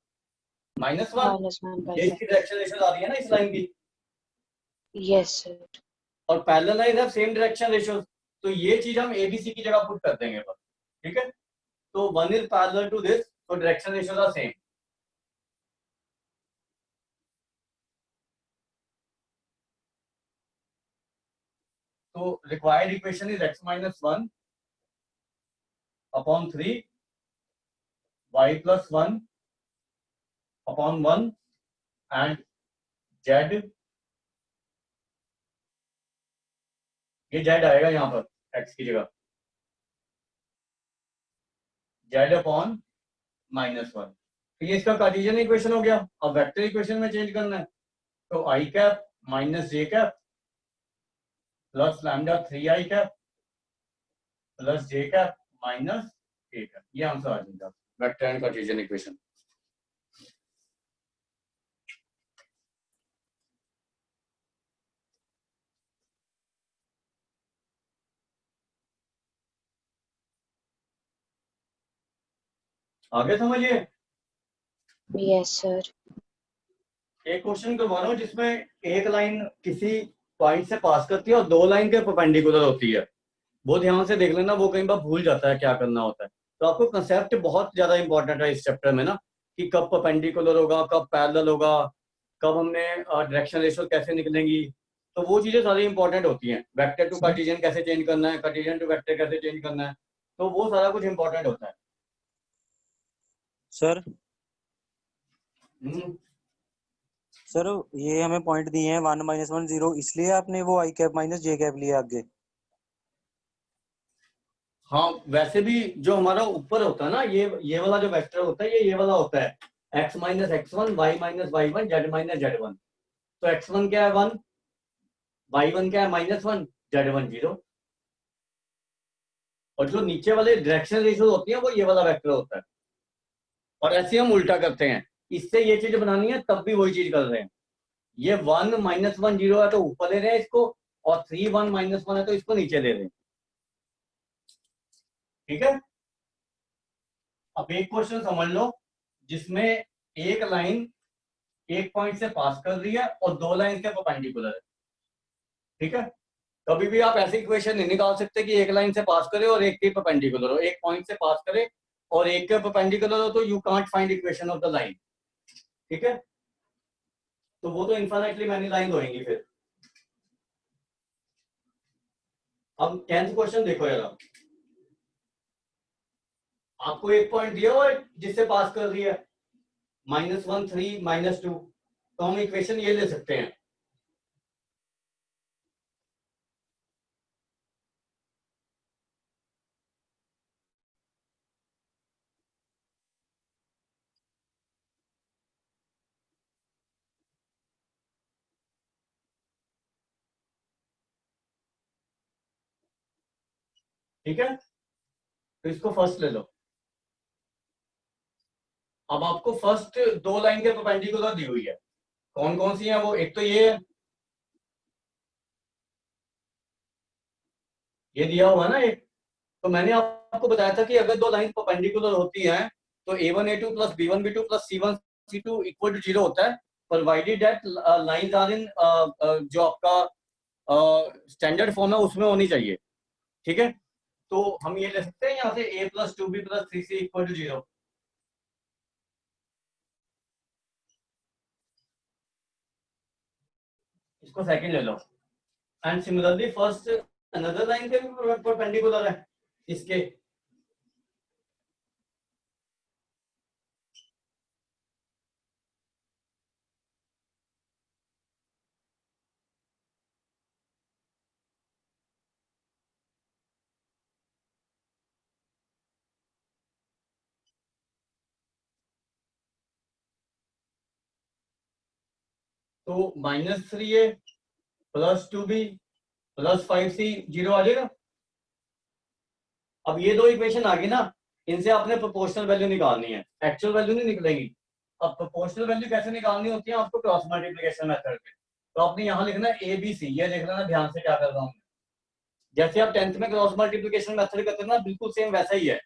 -1। -1 ये इसकी डायरेक्शन रेशियो आ रही है ना इस लाइन की, यस सर। और पैरेलल लाइन है सेम डायरेक्शन रेशियो, तो ये चीज हम एबीसी की जगह पुट कर देंगे बस। ठीक है, तो one is parallel to this, तो डायरेक्शन रेशियोज आर सेम। तो required equation is x minus one upon three, y plus one upon one, and z, ये z आएगा यहाँ पर x की जगह, z अपॉन माइनस वन। तो ये इसका कार्टेशियन इक्वेशन हो गया। अब वेक्टर इक्वेशन में चेंज करना है, तो i cap minus J cap plus lambda 3i cap plus J cap minus के कैप, ये आंसर आ जाएगा वेक्टर एंड कार्टेशियन इक्वेशन। आगे समझिए, यस सर। एक क्वेश्चन करवा रहा हूँ जिसमें एक लाइन किसी पॉइंट से पास करती है और दो लाइन के परपेंडिकुलर होती है। बहुत ध्यान से देख लेना, वो कई बार भूल जाता है क्या करना होता है। तो आपको कंसेप्ट बहुत ज्यादा इंपॉर्टेंट है इस चैप्टर में ना, कि कब परपेंडिकुलर होगा, कब पैरेलल होगा, कब हमने डायरेक्शन रेशियो कैसे निकलेंगी, तो वो चीजें सारी इंपॉर्टेंट होती हैं। वेक्टर टू कार्टेशियन कैसे चेंज करना है, कार्टेशियन टू वेक्टर कैसे चेंज करना है, तो वो सारा कुछ इंपॉर्टेंट होता है। सर हम्म, सर ये हमें पॉइंट दिए हैं 1 - 1 0, इसलिए आपने वो i cap minus J cap लिया आगे। हाँ, वैसे भी जो हमारा ऊपर होता है ना, ये वाला जो वेक्टर होता है, ये वाला होता है x minus x1, y minus y1, z minus z1। तो x1 क्या है 1, y1 क्या है -1, z1 0। और जो नीचे वाले डायरेक्शन रेशियो होती है वो ये वाला वेक्टर होता है। और ऐसे हम उल्टा करते हैं, इससे ये चीज बनानी है तब भी वही चीज कर रहे हैं। ये 1 - 1 0 है तो ऊपर ले रहे हैं इसको, और 3 1 - 1 है तो इसको नीचे ले रहे हैं। ठीक है, अब एक क्वेश्चन समझ लो जिसमें एक लाइन एक पॉइंट से पास कर रही है और दो लाइन के परपेंडिकुलर है। ठीक है, कभी भी आप ऐसी इक्वेशन नहीं निकाल सकते कि एक लाइन से पास करे और एक के परपेंडिकुलर हो, एक पॉइंट से पास करे और एक के परपेंडिकुलर हो, तो you can't find equation of the line. ठीक है, तो वो तो इनफाइनाइटली मैनी लाइन होंगी फिर। अब 10th क्वेश्चन देखो जरा, आपको एक पॉइंट दिया हुआ है जिससे पास कर रही है -1 3 -2, तो हम इक्वेशन ये ले सकते हैं, ठीक है। तो इसको फर्स्ट ले लो। अब आपको फर्स्ट दो लाइन के परपेंडिकुलर दी हुई है, कौन कौन सी है वो, एक तो ये है, ये दिया हुआ है ना एक। तो मैंने आपको बताया था कि अगर दो लाइन परपेंडिकुलर होती हैं तो a1 a2 plus b1 b2 plus c1 C2 equal to 0 होता है, provided that lines are in जो आपका स्टैंडर्ड फॉर्म है उसमें होनी चाहिए। ठीक है, तो हम ये ले सकते हैं यहाँ से a + 2b + 3c equal to 0। इसको सेकंड ले लो। And similarly first another line के भी परपेंडिकुलर है इसके। तो -3a + 2b + 5c 0 आ जाएगा। अब ये दो इक्वेशन आ गई ना, इनसे आपने प्रोपोर्शनल वैल्यू निकालनी है, एक्चुअल वैल्यू नहीं निकलेगी। अब प्रोपोर्शनल वैल्यू कैसे निकालनी होती है आपको, क्रॉस मल्टीप्लिकेशन मेथड पे। तो आपने यहाँ लिखना है ABC, ये लिख लेना ध्यान से क्या कर रहा हूँ। जैसे आप 10th में क्रॉस मल्टीप्लिकेशन मेथड करते हैं ना, बिल्कुल सेम वैसा ही है।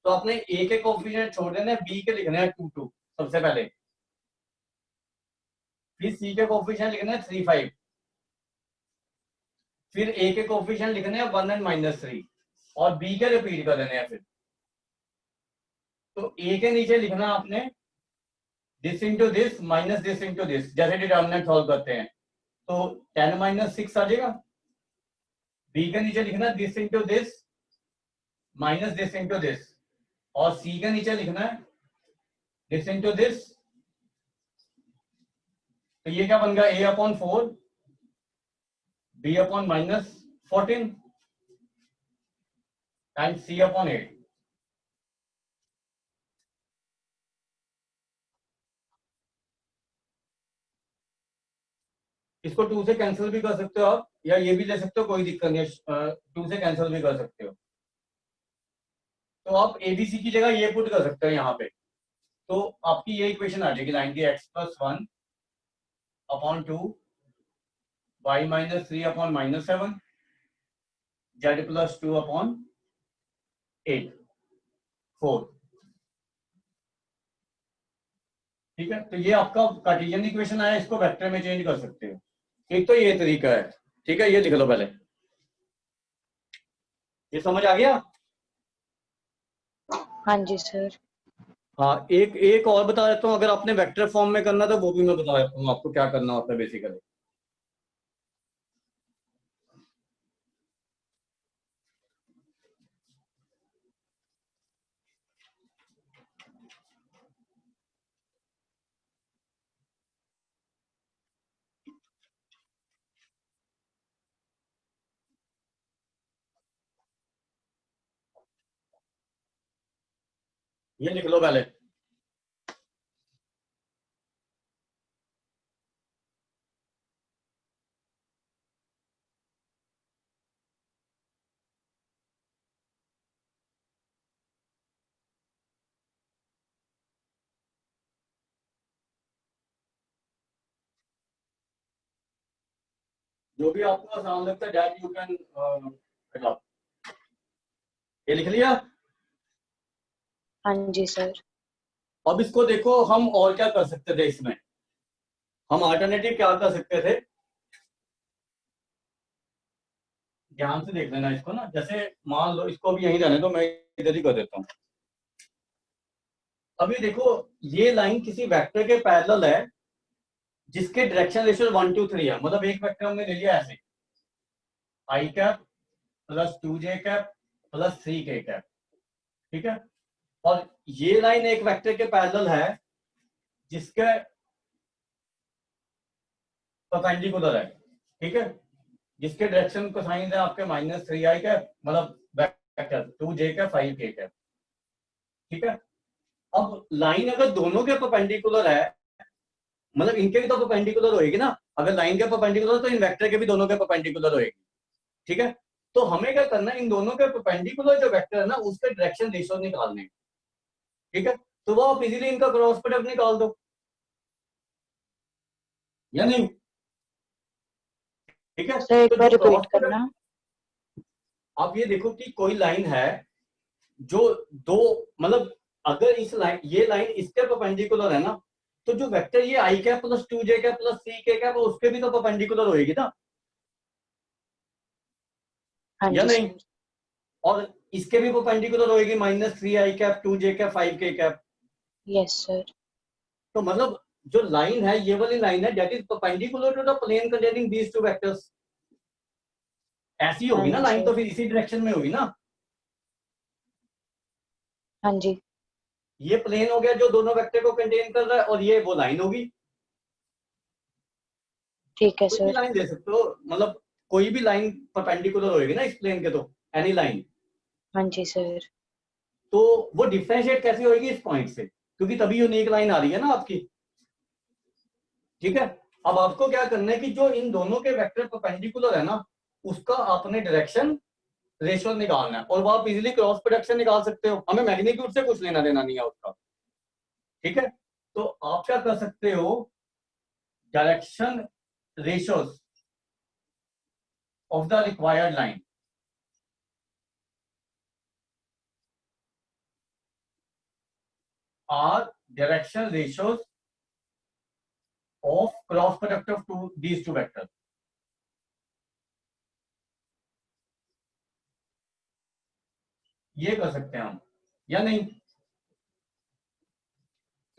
तो आपने A के कोएफिशिएंट छोड़ देने, B के लिखने हैं 2 2 सबसे पहले, फिर C के कोएफिशिएंट लिखने हैं 3 5, फिर A के कोएफिशिएंट लिखने हैं 1 और -3, और B के रिपीट कर देने हैं फिर। तो A के नीचे लिखना आपने this into this minus this into this, जैसे डिटर्मिनेंट सॉल्व करते हैं। तो 10 - 6 आ जाएगा। B के नीचे लिखना this into this minus this into this, और C के नीचे लिखना है दिस इंटू दिस। तो ये क्या बन गया, A/4 B/-14 एंड C/8। इसको 2 से कैंसिल भी कर सकते हो आप, या ये भी ले सकते हो, कोई दिक्कत नहीं है, 2 से कैंसिल भी कर सकते हो। तो आप ABC की जगह ये पुट कर सकते हो यहाँ पे। तो आपकी ये इक्वेशन आ जाएगी लाइन की, x + 1/2 y - 3/-7 z + 2/8 4। ठीक है, तो ये आपका कार्टेशियन इक्वेशन आया, इसको वेक्टर में चेंज कर सकते हो। एक तो ये तरीका है। ठीक है, ये लिख लो पहले, ये समझ आ गया। हाँ जी सर। हाँ, एक और बता देता हूँ, अगर आपने वेक्टर फॉर्म में करना तो वो भी मैं बता देता हूँ आपको क्या करना होता है बेसिकली। ये लिख लो पहले, जो भी आपको आसान लगता है दैट यू कैन। ये लिख लिया। हाँ जी सर। अब इसको देखो, हम और क्या कर सकते थे इसमें, हम अल्टरनेटिव क्या कर सकते थे, ध्यान से देख लेना इसको ना। जैसे मान लो इसको भी यहीं रहने दो, मैं इधर ही कर देता हूँ। अभी देखो, ये लाइन किसी वेक्टर के पैरेलल है जिसके डायरेक्शन रेशियो 1 2 3 है। मतलब एक वेक्टर हमने ले लिया ऐसे, i cap + 2j cap + 3k cap. ठीक है, और ये लाइन एक वेक्टर के पैरेलल है जिसके परपेंडिकुलर है। ठीक है, जिसके डायरेक्शन कोसाइन है आपके -3i कैप, मतलब vector 2j cap 5k cap. ठीक है, अब लाइन अगर दोनों के परपेंडिकुलर है, मतलब इनके भी तो परपेंडिकुलर होएगी ना। अगर लाइन के परपेंडिकुलर तो इन वेक्टर के भी दोनों के परपेंडिकुलर होएगी। ठीक है, तो हमें क्या करना है, इन दोनों के परपेंडिकुलर जो वेक्टर है ना उसके डायरेक्शन रेशियो निकालने। ठीक है, तो वो आप इजीली इनका क्रॉस प्रोडक्ट निकाल दो, या नहीं। ठीक है, सर एक तो बार जो क्रॉस रिपीट करना। आप ये देखो कि कोई लाइन है जो दो, मतलब अगर इस लाइन, ये लाइन इसके परपेंडिकुलर है ना, तो जो वेक्टर ये I cap plus 2j cap plus C K cap उसके भी तो परपेंडिकुलर होएगी ना, हाँ या जी नहीं? सर। और इसके भी परपेंडिकुलर होएगी -3i cap 2j cap 5k cap. Yes sir. तो मतलब जो लाइन है ये वाली लाइन है that is perpendicular to the plane containing these two vectors. ऐसी हाँ होगी ना जी लाइन, तो सर। फिर इसी डायरेक्शन में होगी ना। हाँ जी। ये प्लेन हो गया जो दोनों वेक्टर को कंटेन कर रहा है, और ये वो लाइन होगी। ठीक है कोई भी सर। लाइन ले सकते हो, मतलब कोई भी लाइन परपेंडिकुलर होगी ना इस प्लेन के, तो एनी लाइन। हाँ जी सर। तो वो डिफरेंशिएट कैसे होगी इस पॉइंट से, क्योंकि तभी यूनिक लाइन आ रही है ना आपकी। ठीक है, अब आपको क्या करना है कि जो इन दोनों के वेक्टर परपेंडिकुलर है ना, उसका आपने डायरेक्शन रेशियो निकालना है, और वो आप इजीली क्रॉस प्रोडक्शन निकाल सकते हो, हमें मैग्नीट्यूड से कुछ लेना देना नहीं है उसका। ठीक है, तो आप क्या कर सकते हो, direction ratios of the required line are direction ratios of cross product of these two vectors. ये कर सकते हैं हम या नहीं?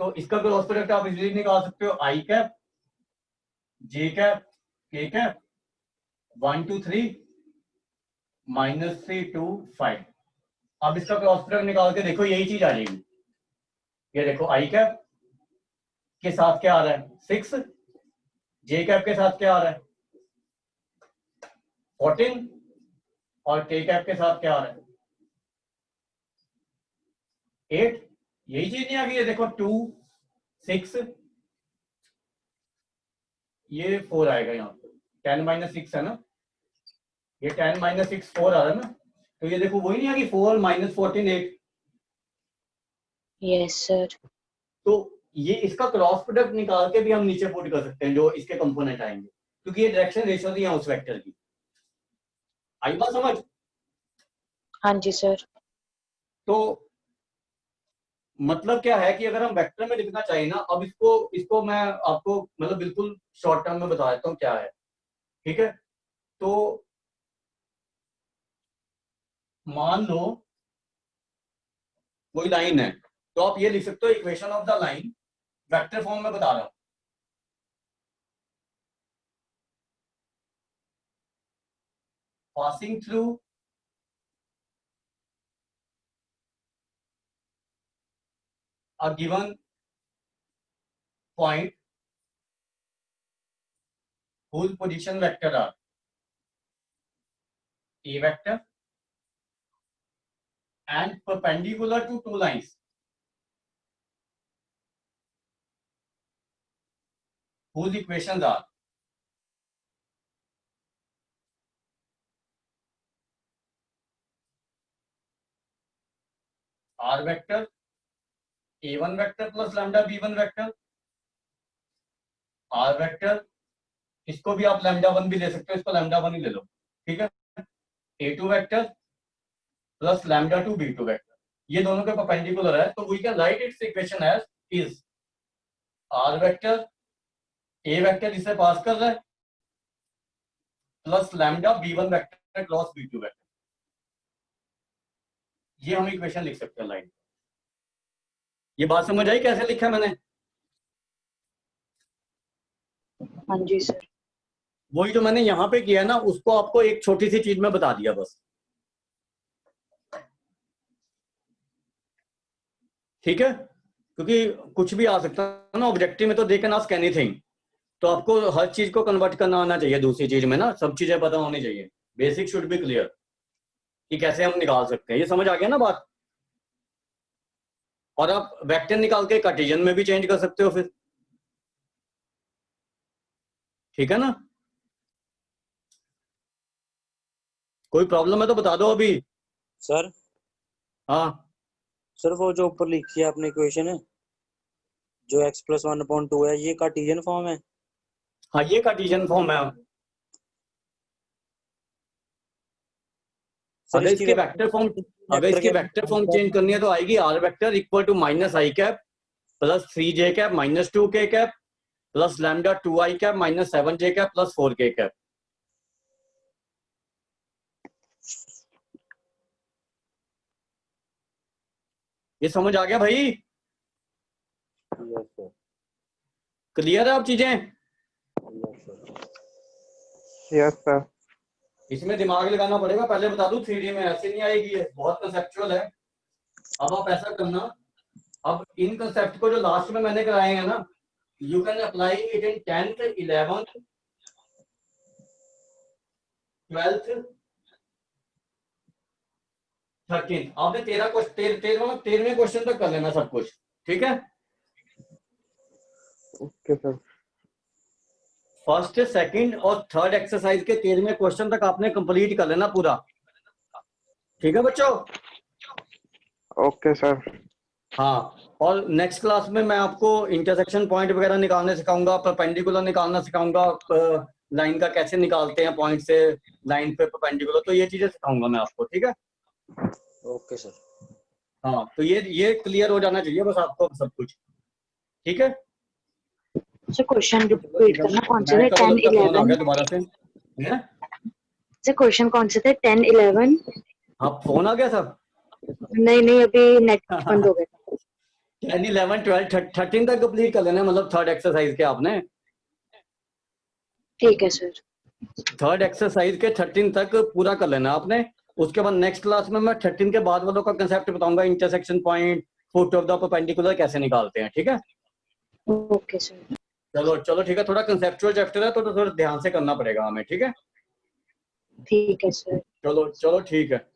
तो इसका क्रॉस प्रोडक्ट आप इजीली निकाल सकते हो, आई कैप जे कैप के कैप 1 2 3 -3 2 5। अब इसका क्रॉस प्रोडक्ट निकाल के देखो, यही चीज आ जाएगी। ये देखो आई कैप के साथ क्या आ रहा है 6, जे कैप के साथ क्या आ रहा है 14, और के कैप के साथ क्या आ रहा है 8। यही चीज नहीं आ गई, ये देखो 2 6, ये 4 आएगा यहाँ पे, 10 - 6 है ना, ये 10 - 6 4 आ रहा है ना, तो ये देखो वही नहीं आ गई 4 - 14 8। Yes sir. तो ये इसका क्रॉस प्रोडक्ट निकाल के भी हम नीचे पुट कर सकते हैं जो इसके कंपोनेंट आएंगे, क्योंकि ये डायरेक्शन रेशियो थी यहाँ उस वेक्टर की। आई बात समझ? हाँ जी सर। तो मतलब क्या है कि अगर हम वेक्टर में लिखना चाहिए ना, अब इसको इसको मैं आपको मतलब बिल्कुल शॉर्ट टर्म में बता देता हूँ क्या है। ठीक है, तो मान लो कोई लाइन है, तो आप ये लिख सकते हो equation of the line, vector form में बता रहा हूं। Passing through a given point whose position vector are a vector and perpendicular to two lines whose equations are r vector a1 vector plus lambda b1 vector, r vector इसको भी आप lambda 1 भी ले सकते हो, इसको लैम्डा 1 ही ले लो। ठीक है, a2 vector plus lambda 2 b2 vector, ये दोनों के परपेंडिकुलर है, तो we can write its equation as is r vector a vector इसे पास कर रहा है plus lambda b1 vector cross b2 vector. ये हम इक्वेशन लिख सकते हैं लाइन। ये बात समझ आई कैसे लिखा है मैंने? हाँ जी सर। वही जो मैंने यहाँ पे किया ना, उसको आपको एक छोटी सी चीज में बता दिया बस। ठीक है, क्योंकि कुछ भी आ सकता है ना ऑब्जेक्टिव में, तो दे कैन आस्क एनीथिंग, तो आपको हर चीज को कन्वर्ट करना आना चाहिए दूसरी चीज में ना, सब चीजें पता होनी चाहिए, बेसिक शुड बी क्लियर कि कैसे हम निकाल सकते हैं। ये समझ आ गया ना बात? और आप वेक्टर निकाल के कार्टेशियन में भी चेंज कर सकते हो फिर। ठीक है ना? कोई प्रॉब्लम है तो बता दो अभी। सर हाँ सर वो जो ऊपर लिखी है आपने इक्वेशन है जो x + 1/2 है, ये कार्टेशियन फॉर्म है? हाँ, ये कार्टेशियन फॉर्म है। सर अगर इसकी वेक्टर फॉर्म चेंज करनी है तो आएगी r vector equal to -i cap plus 3j cap minus 2k cap plus lambda 2i cap minus 7j cap plus 4k cap. ये समझ आ गया भाई? यस सर, क्लियर है अब चीजें? Yes sir. Yes sir. इसमें दिमाग लगाना पड़ेगा, पहले बता दूं 3D में ऐसे नहीं आएगी, ये बहुत कंसेप्चुअल है। अब आप ऐसा करना, अब इन कंसेप्ट को जो लास्ट में मैंने कराए हैं ना, you can apply it in 10th 11th 12th 13th। आपने 13वें क्वेश्चन तक कर लेना सब कुछ, ठीक है? Okay sir. फर्स्ट, सेकंड और थर्ड एक्सरसाइज के 13वें क्वेश्चन तक आपने कंप्लीट कर लेना पूरा, ठीक है बच्चों? Okay sir. हाँ, और नेक्स्ट क्लास में मैं आपको इंटरसेक्शन पॉइंट वगैरह निकालने सिखाऊंगा, परपेंडिकुलर निकालना सिखाऊंगा, लाइन का कैसे निकालते हैं पॉइंट से लाइन पे परपेंडिकुलर, तो ये चीजें सिखाऊंगा मैं आपको, ठीक है? Okay sir. हाँ, तो ये क्लियर हो जाना चाहिए बस आपको सब कुछ, ठीक है? सर क्वेश्चन रिपीट करना, कौन से थे? मैं 10 फोन आ 11? गया दोबारा से, है? सर क्वेश्चन कौन से थे? 10 11? हाँ, फोन आ गया था। नहीं नहीं, अभी नेट बंद हो गया। 10 11 12 13 तक कंप्लीट कर लेना, मतलब थर्ड एक्सरसाइज के आपने, ठीक है सर। थर्ड एक्सरसाइज के 13 तक पूरा कर लेना आपने। उसके बाद नेक्स्ट क्लास में मैं 13 के बाद वालों का कंसेप्ट बताऊंगा, intersection point, foot of the perpendicular कैसे निकालते हैं, ठीक है? Okay sir. चलो चलो ठीक है, थोड़ा कंसेप्चुअल चैप्टर है तो थोड़ा ध्यान से करना पड़ेगा हमें, ठीक है? ठीक है सर। चलो चलो ठीक है।